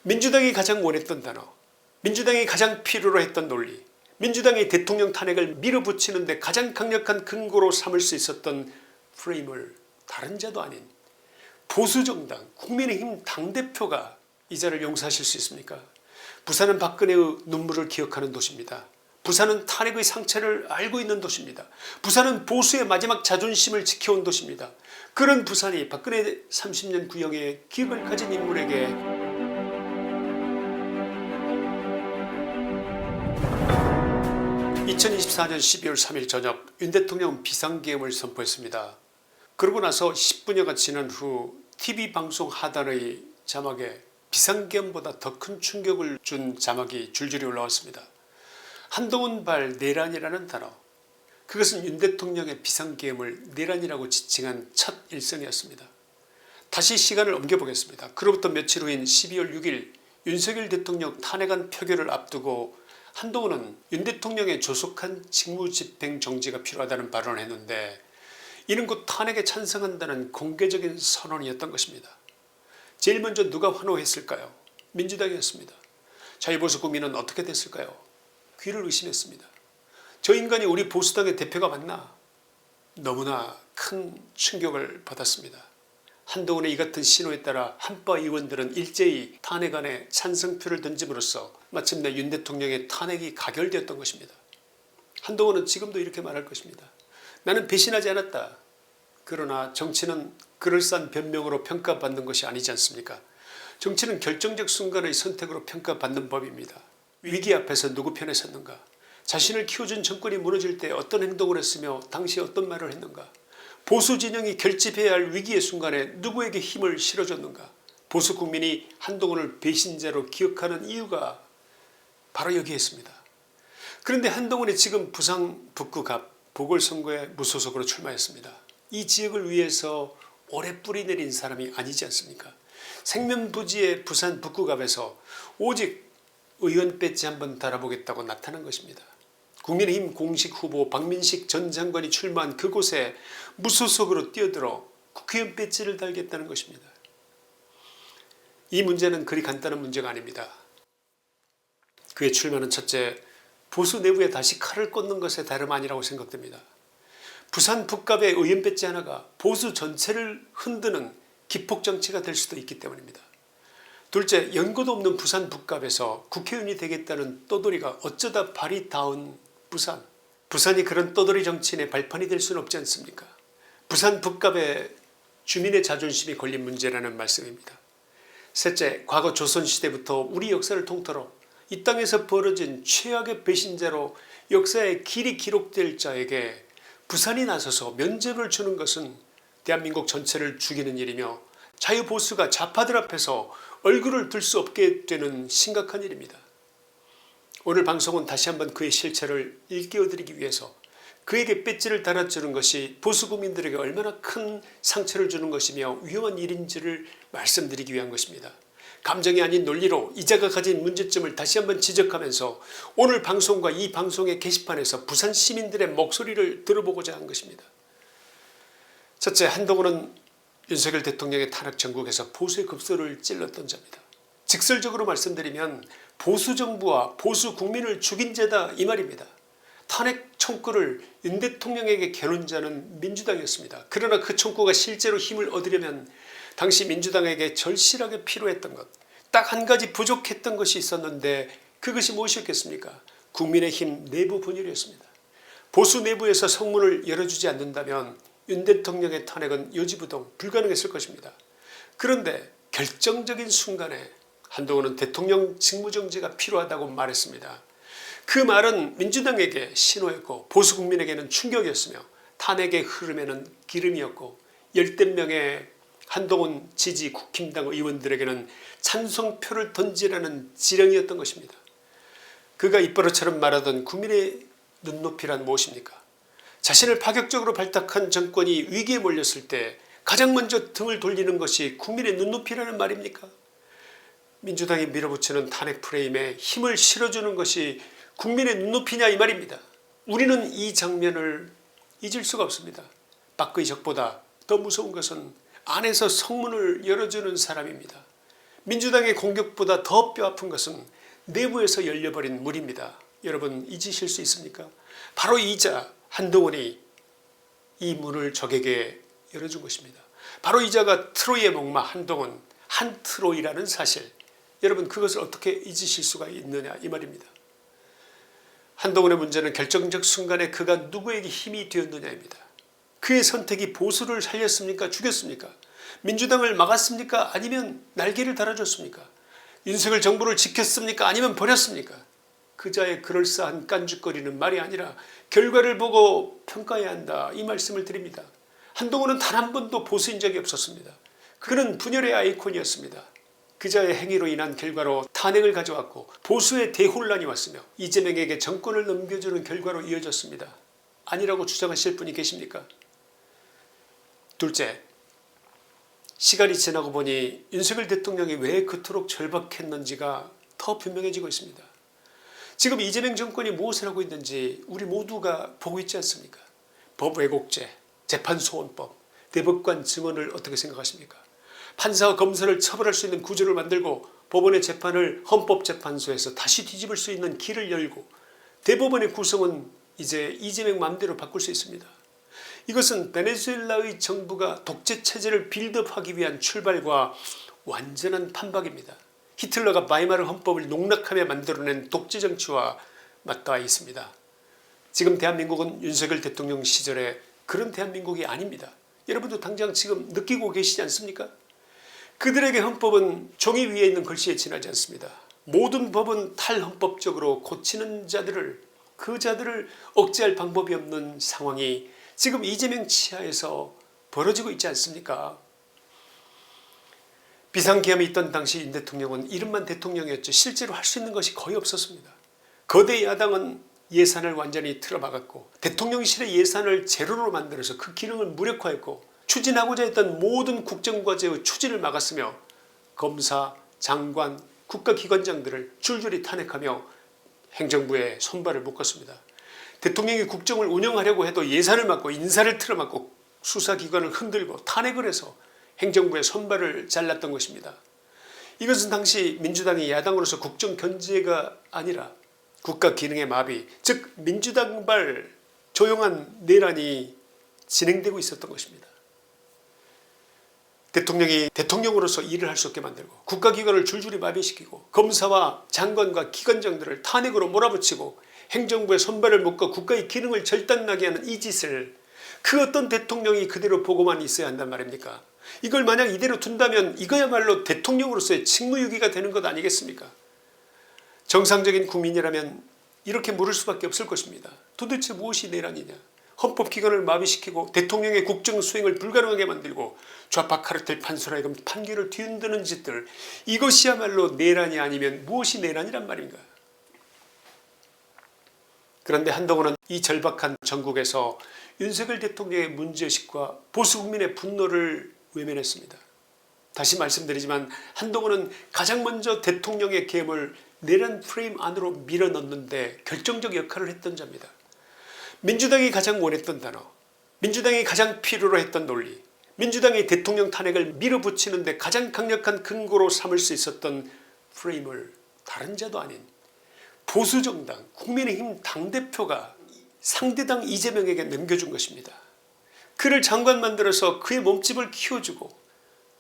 민주당이 가장 원했던 단어, 민주당이 가장 필요로 했던 논리, 민주당이 대통령 탄핵을 밀어붙이는 데 가장 강력한 근거로 삼을 수 있었던 프레임을 다른 자도 아닌 보수정당 국민의힘 당대표가 이 자를 용서하실 수 있습니까? 부산은 박근혜의 눈물을 기억하는 도시입니다. 부산은 탄핵의 상처를 알고 있는 도시입니다. 부산은 보수의 마지막 자존심을 지켜온 도시입니다. 그런 부산이 박근혜 30년 구형의 기억을 가진 인물에게 (2024년 12월 3일) 저녁 윤 대통령 비상계엄을 선포했습니다. 그러고 나서 10분여가 지난 후 TV방송 하단의 자막에 비상계엄보다 더 큰 충격을 준 자막이 줄줄이 올라왔습니다. 한동훈 발 내란이라는 단어, 그것은 윤 대통령의 비상계엄을 내란이라고 지칭한 첫 일성이었습니다. 다시 시간을 옮겨보겠습니다. 그로부터 며칠 후인 12월 6일 윤석열 대통령 탄핵안 표결을 앞두고 한동훈은 윤 대통령의 조속한 직무집행 정지가 필요하다는 발언을 했는데, 이는 곧 탄핵에 찬성한다는 공개적인 선언이었던 것입니다. 제일 먼저 누가 환호했을까요? 민주당이었습니다. 자유보수 국민은 어떻게 됐을까요? 귀를 의심했습니다. 저 인간이 우리 보수당의 대표가 맞나? 너무나 큰 충격을 받았습니다. 한동훈의 이 같은 신호에 따라 한파 의원들은 일제히 탄핵안에 찬성표를 던짐으로써 마침내 윤 대통령의 탄핵이 가결되었던 것입니다. 한동훈은 지금도 이렇게 말할 것입니다. 나는 배신하지 않았다. 그러나 정치는 그럴싸한 변명으로 평가받는 것이 아니지 않습니까? 정치는 결정적 순간의 선택으로 평가받는 법입니다. 위기 앞에서 누구 편에 섰는가? 자신을 키워준 정권이 무너질 때 어떤 행동을 했으며 당시 어떤 말을 했는가? 보수 진영이 결집해야 할 위기의 순간에 누구에게 힘을 실어줬는가? 보수 국민이 한동훈을 배신자로 기억하는 이유가 바로 여기에 있습니다. 그런데 한동훈이 지금 부산 북구갑 보궐선거에 무소속으로 출마했습니다. 이 지역을 위해서 오래 뿌리 내린 사람이 아니지 않습니까? 생면부지의 부산 북구갑에서 오직 의원 배지 한번 달아보겠다고 나타난 것입니다. 국민의힘 공식 후보 박민식 전 장관이 출마한 그곳에 무소속으로 뛰어들어 국회의원 배지를 달겠다는 것입니다. 이 문제는 그리 간단한 문제가 아닙니다. 그의 출마는 첫째, 보수 내부에 다시 칼을 꽂는 것에 다름 아니라고 생각됩니다. 부산 북갑의 의원 배지 하나가 보수 전체를 흔드는 기폭정치가 될 수도 있기 때문입니다. 둘째, 연고도 없는 부산 북갑에서 국회의원이 되겠다는 떠돌이가 어쩌다 발이 닿은 부산. 부산이 그런 떠돌이 정치인의 발판이 될 수는 없지 않습니까? 부산 북갑의 주민의 자존심이 걸린 문제라는 말씀입니다. 셋째, 과거 조선시대부터 우리 역사를 통틀어 이 땅에서 벌어진 최악의 배신자로 역사에 길이 기록될 자에게 부산이 나서서 면죄부를 주는 것은 대한민국 전체를 죽이는 일이며 자유보수가 좌파들 앞에서 얼굴을 들 수 없게 되는 심각한 일입니다. 오늘 방송은 다시 한번 그의 실체를 일깨워드리기 위해서 그에게 배지를 달아주는 것이 보수 국민들에게 얼마나 큰 상처를 주는 것이며 위험한 일인지를 말씀드리기 위한 것입니다. 감정이 아닌 논리로 이자가 가진 문제점을 다시 한번 지적하면서 오늘 방송과 이 방송의 게시판에서 부산 시민들의 목소리를 들어보고자 한 것입니다. 첫째, 한동훈은 윤석열 대통령의 탄핵 전국에서 보수의 급소를 찔렀던 자입니다. 직설적으로 말씀드리면 보수 정부와 보수 국민을 죽인 자다 이 말입니다. 탄핵 총구를 윤 대통령에게 겨눈 자는 민주당이었습니다. 그러나 그 총구가 실제로 힘을 얻으려면 당시 민주당에게 절실하게 필요했던 것, 딱 한 가지 부족했던 것이 있었는데 그것이 무엇이었겠습니까? 국민의힘 내부 분열이었습니다. 보수 내부에서 성문을 열어주지 않는다면 윤 대통령의 탄핵은 요지부동 불가능했을 것입니다. 그런데 결정적인 순간에 한동훈은 대통령 직무정지가 필요하다고 말했습니다. 그 말은 민주당에게 신호였고 보수 국민에게는 충격이었으며 탄핵의 흐름에는 기름이었고 열댓 명의 한동훈 지지 국힘당 의원들에게는 찬성표를 던지라는 지령이었던 것입니다. 그가 입버릇처럼 말하던 국민의 눈높이란 무엇입니까? 자신을 파격적으로 발탁한 정권이 위기에 몰렸을 때 가장 먼저 등을 돌리는 것이 국민의 눈높이라는 말입니까? 민주당이 밀어붙이는 탄핵 프레임에 힘을 실어주는 것이 국민의 눈높이냐 이 말입니다. 우리는 이 장면을 잊을 수가 없습니다. 밖의 적보다 더 무서운 것은 안에서 성문을 열어주는 사람입니다. 민주당의 공격보다 더 뼈아픈 것은 내부에서 열려버린 문입니다. 여러분 잊으실 수 있습니까? 바로 이자 한동훈이 이 문을 적에게 열어준 것입니다. 바로 이자가 트로이의 목마 한동훈, 한 트로이라는 사실, 여러분 그것을 어떻게 잊으실 수가 있느냐 이 말입니다. 한동훈의 문제는 결정적 순간에 그가 누구에게 힘이 되었느냐입니다. 그의 선택이 보수를 살렸습니까? 죽였습니까? 민주당을 막았습니까? 아니면 날개를 달아줬습니까? 윤석열 정부를 지켰습니까? 아니면 버렸습니까? 그자의 그럴싸한 깐죽거리는 말이 아니라 결과를 보고 평가해야 한다 이 말씀을 드립니다. 한동훈은 단 한 번도 보수인 적이 없었습니다. 그는 분열의 아이콘이었습니다. 그자의 행위로 인한 결과로 탄핵을 가져왔고 보수의 대혼란이 왔으며 이재명에게 정권을 넘겨주는 결과로 이어졌습니다. 아니라고 주장하실 분이 계십니까? 둘째, 시간이 지나고 보니 윤석열 대통령이 왜 그토록 절박했는지가 더 분명해지고 있습니다. 지금 이재명 정권이 무엇을 하고 있는지 우리 모두가 보고 있지 않습니까? 법 왜곡죄, 재판소원법, 대법관 증언을 어떻게 생각하십니까? 판사와 검사를 처벌할 수 있는 구조를 만들고 법원의 재판을 헌법재판소에서 다시 뒤집을 수 있는 길을 열고 대법원의 구성은 이제 이재명 마음대로 바꿀 수 있습니다. 이것은 베네수엘라의 정부가 독재체제를 빌드업하기 위한 출발과 완전한 판박입니다. 히틀러가 바이마르 헌법을 농락하며 만들어낸 독재정치와 맞닿아 있습니다. 지금 대한민국은 윤석열 대통령 시절에 그런 대한민국이 아닙니다. 여러분도 당장 지금 느끼고 계시지 않습니까? 그들에게 헌법은 종이 위에 있는 글씨에 지나지 않습니다. 모든 법은 탈헌법적으로 고치는 자들을 억제할 방법이 없는 상황이 지금 이재명 치하에서 벌어지고 있지 않습니까? 비상계엄이 있던 당시 윤 대통령은 이름만 대통령이었죠. 실제로 할 수 있는 것이 거의 없었습니다. 거대 야당은 예산을 완전히 틀어막았고 대통령실의 예산을 제로로 만들어서 그 기능을 무력화했고 추진하고자 했던 모든 국정과제의 추진을 막았으며 검사, 장관, 국가기관장들을 줄줄이 탄핵하며 행정부에 손발을 묶었습니다. 대통령이 국정을 운영하려고 해도 예산을 막고 인사를 틀어막고 수사기관을 흔들고 탄핵을 해서 행정부의 손발을 잘랐던 것입니다. 이것은 당시 민주당이 야당으로서 국정 견제가 아니라 국가 기능의 마비, 즉 민주당발 조용한 내란이 진행되고 있었던 것입니다. 대통령이 대통령으로서 일을 할 수 없게 만들고 국가기관을 줄줄이 마비시키고 검사와 장관과 기관장들을 탄핵으로 몰아붙이고 행정부의 손발을 묶어 국가의 기능을 절단나게 하는 이 짓을 그 어떤 대통령이 그대로 보고만 있어야 한단 말입니까? 이걸 만약 이대로 둔다면 이거야말로 대통령으로서의 직무유기가 되는 것 아니겠습니까? 정상적인 국민이라면 이렇게 물을 수밖에 없을 것입니다. 도대체 무엇이 내란이냐? 헌법기관을 마비시키고 대통령의 국정 수행을 불가능하게 만들고 좌파 카르텔 판사라 이런 판결을 뒤흔드는 짓들, 이것이야말로 내란이 아니면 무엇이 내란이란 말인가? 그런데 한동훈은 이 절박한 전국에서 윤석열 대통령의 문제의식과 보수 국민의 분노를 외면했습니다. 다시 말씀드리지만 한동훈은 가장 먼저 대통령의 계엄을 내란 프레임 안으로 밀어넣는데 결정적 역할을 했던 자입니다. 민주당이 가장 원했던 단어, 민주당이 가장 필요로 했던 논리, 민주당이 대통령 탄핵을 밀어붙이는 데 가장 강력한 근거로 삼을 수 있었던 프레임을 다른 자도 아닌 보수정당 국민의힘 당대표가 상대당 이재명에게 넘겨준 것입니다. 그를 장관 만들어서 그의 몸집을 키워주고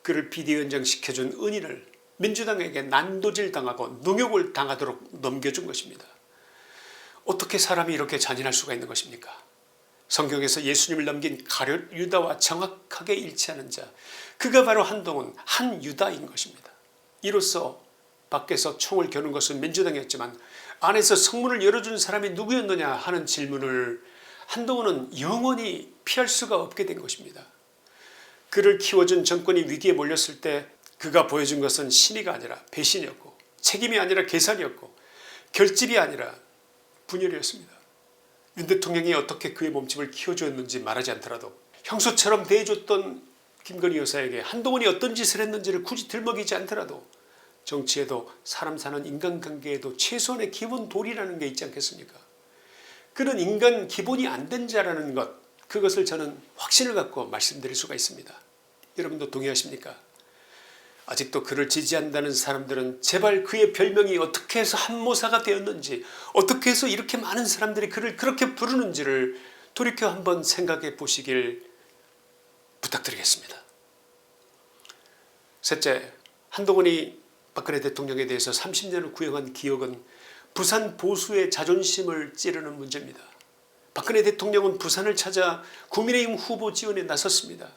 그를 비대위원장 시켜준 은인을 민주당에게 난도질 당하고 능욕을 당하도록 넘겨준 것입니다. 어떻게 사람이 이렇게 잔인할 수가 있는 것입니까? 성경에서 예수님을 넘긴 가룟 유다와 정확하게 일치하는 자, 그가 바로 한동훈 한 유다인 것입니다. 이로써 밖에서 총을 겨눈 것은 민주당이었지만 안에서 성문을 열어준 사람이 누구였느냐 하는 질문을 한동훈은 영원히 피할 수가 없게 된 것입니다. 그를 키워준 정권이 위기에 몰렸을 때 그가 보여준 것은 신의가 아니라 배신이었고 책임이 아니라 계산이었고 결집이 아니라 분열이었습니다. 윤 대통령이 어떻게 그의 몸집을 키워주었는지 말하지 않더라도 형수처럼 대해줬던 김건희 여사에게 한동훈이 어떤 짓을 했는지를 굳이 들먹이지 않더라도 정치에도 사람 사는 인간관계에도 최소한의 기본 도리라는 게 있지 않겠습니까? 그런 인간 기본이 안 된 자라는 것, 그것을 저는 확신을 갖고 말씀드릴 수가 있습니다. 여러분도 동의하십니까? 아직도 그를 지지한다는 사람들은 제발 그의 별명이 어떻게 해서 한모사가 되었는지, 어떻게 해서 이렇게 많은 사람들이 그를 그렇게 부르는지를 돌이켜 한번 생각해 보시길 부탁드리겠습니다. 셋째, 한동훈이 박근혜 대통령에 대해서 30년을 구형한 기억은 부산 보수의 자존심을 찌르는 문제입니다. 박근혜 대통령은 부산을 찾아 국민의힘 후보 지원에 나섰습니다.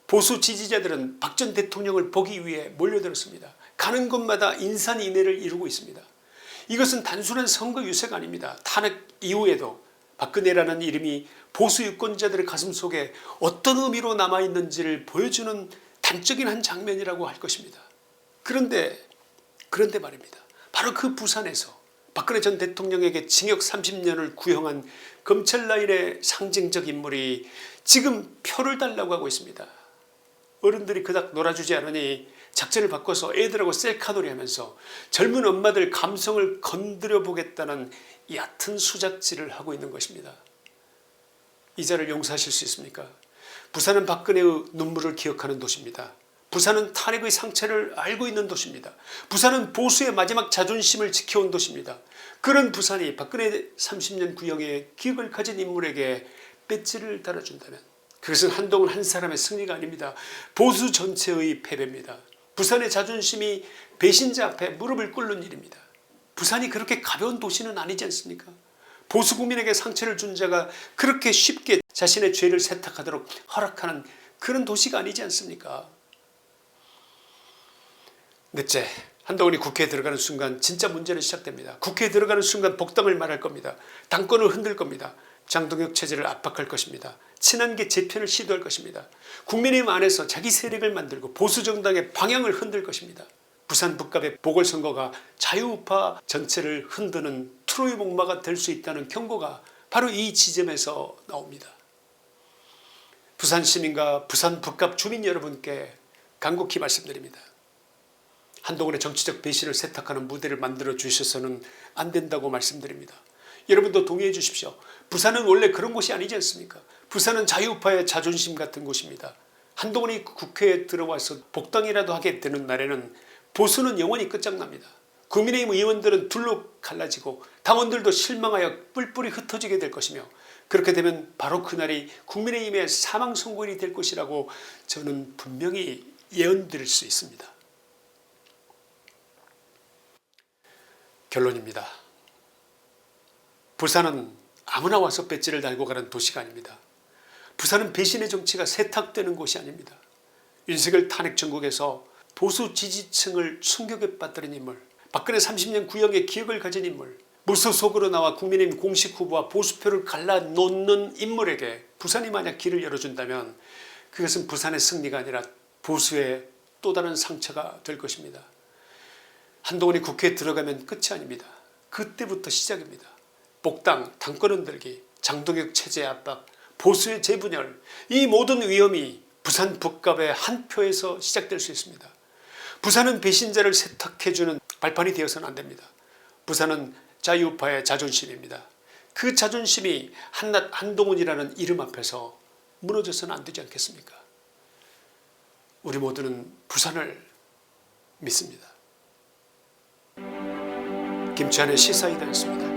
보수 지지자들은 박 전 대통령을 보기 위해 몰려들었습니다. 가는 곳마다 인산인해를 이루고 있습니다. 이것은 단순한 선거 유세가 아닙니다. 탄핵 이후에도 박근혜라는 이름이 보수 유권자들의 가슴속에 어떤 의미로 남아있는지를 보여주는 단적인 한 장면이라고 할 것입니다. 그런데 말입니다. 바로 그 부산에서 박근혜 전 대통령에게 징역 30년을 구형한 검찰 라인의 상징적 인물이 지금 표를 달라고 하고 있습니다. 어른들이 그닥 놀아주지 않으니 작전을 바꿔서 애들하고 셀카놀이 하면서 젊은 엄마들 감성을 건드려 보겠다는 얕은 수작질을 하고 있는 것입니다. 이 자를 용서하실 수 있습니까? 부산은 박근혜의 눈물을 기억하는 도시입니다. 부산은 탄핵의 상처를 알고 있는 도시입니다. 부산은 보수의 마지막 자존심을 지켜온 도시입니다. 그런 부산이 박근혜 30년 구형의 기억을 가진 인물에게 배지를 달아준다면 그것은 한동훈 한 사람의 승리가 아닙니다. 보수 전체의 패배입니다. 부산의 자존심이 배신자 앞에 무릎을 꿇는 일입니다. 부산이 그렇게 가벼운 도시는 아니지 않습니까? 보수 국민에게 상처를 준 자가 그렇게 쉽게 자신의 죄를 세탁하도록 허락하는 그런 도시가 아니지 않습니까? 넷째, 한동훈이 국회에 들어가는 순간 진짜 문제는 시작됩니다. 국회에 들어가는 순간 복당을 말할 겁니다. 당권을 흔들 겁니다. 장동혁 체제를 압박할 것입니다. 친한계 재편을 시도할 것입니다. 국민의힘 안에서 자기 세력을 만들고 보수정당의 방향을 흔들 것입니다. 부산 북갑의 보궐선거가 자유우파 전체를 흔드는 트로이 목마가 될 수 있다는 경고가 바로 이 지점에서 나옵니다. 부산 시민과 부산 북갑 주민 여러분께 간곡히 말씀드립니다. 한동훈의 정치적 배신을 세탁하는 무대를 만들어 주셔서는 안 된다고 말씀드립니다. 여러분도 동의해 주십시오. 부산은 원래 그런 곳이 아니지 않습니까? 부산은 자유우파의 자존심 같은 곳입니다. 한동훈이 국회에 들어와서 복당이라도 하게 되는 날에는 보수는 영원히 끝장납니다. 국민의힘 의원들은 둘로 갈라지고 당원들도 실망하여 뿔뿔이 흩어지게 될 것이며 그렇게 되면 바로 그날이 국민의힘의 사망선고일이 될 것이라고 저는 분명히 예언드릴 수 있습니다. 결론입니다. 부산은 아무나 와서 배지를 달고 가는 도시가 아닙니다. 부산은 배신의 정치가 세탁되는 곳이 아닙니다. 윤석열 탄핵 전국에서 보수 지지층을 충격에 빠뜨린 인물, 박근혜 30년 구형의 기억을 가진 인물, 무소속으로 나와 국민의힘 공식 후보와 보수표를 갈라놓는 인물에게 부산이 만약 길을 열어준다면 그것은 부산의 승리가 아니라 보수의 또 다른 상처가 될 것입니다. 한동훈이 국회에 들어가면 끝이 아닙니다. 그때부터 시작입니다. 복당, 당권 흔들기, 장동혁 체제 압박, 보수의 재분열, 이 모든 위험이 부산 북갑의 한 표에서 시작될 수 있습니다. 부산은 배신자를 세탁해주는 발판이 되어서는 안 됩니다. 부산은 자유우파의 자존심입니다. 그 자존심이 한낱 한동훈이라는 이름 앞에서 무너져서는 안 되지 않겠습니까? 우리 모두는 부산을 믿습니다. 김치환의 시사이다였습니다.